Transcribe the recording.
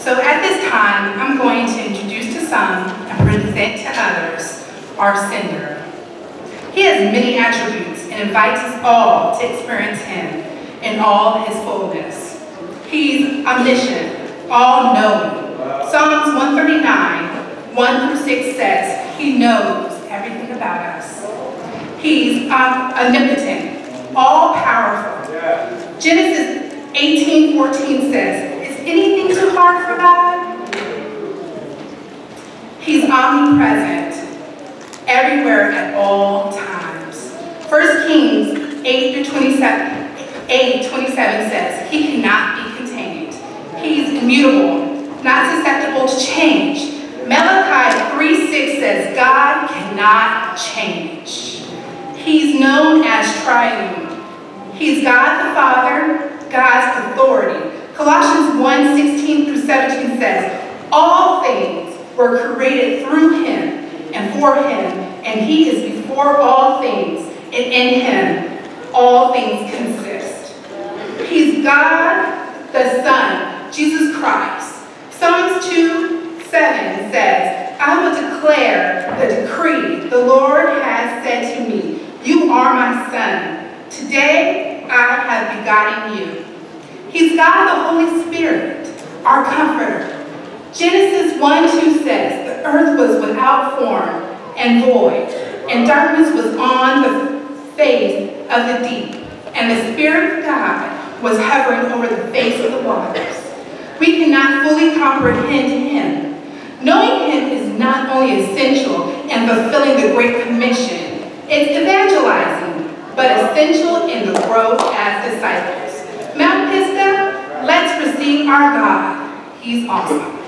So at this time, I'm going to introduce to some and present to others our sender. He has many attributes and invites us all to experience him in all his fullness. He's omniscient, all-knowing. Psalms 139, 1 through 6 says, he knows everything about us. He's omnipotent, all-powerful. Genesis 18:14 says, is anything too hard for God? He's omnipresent, everywhere at all times. 1 Kings 8:27 says, he cannot be contained. He's immutable, not susceptible to change. Malachi 3:6 says, God cannot change. He's known as triune. He's God the Father, God's authority. Colossians 1:16 through 17 says, all things were created through him and for him, and he is before all things, and in him all things consist. He's God the Son, Jesus Christ. Psalms 2:7 says, I will declare the decree the Lord has said to me, you are my son. Today I have begotten you. He's God the Holy Spirit, our comforter. Genesis 1:2 says, the earth was without form and void, and darkness was on the face of the deep, and the Spirit of God was hovering over the face of the waters. We cannot fully comprehend him. Knowing him is not only essential in fulfilling the Great Commission, it's evangelizing, but essential in the growth as disciples. Mount Pisgah, let's receive our God. He's awesome.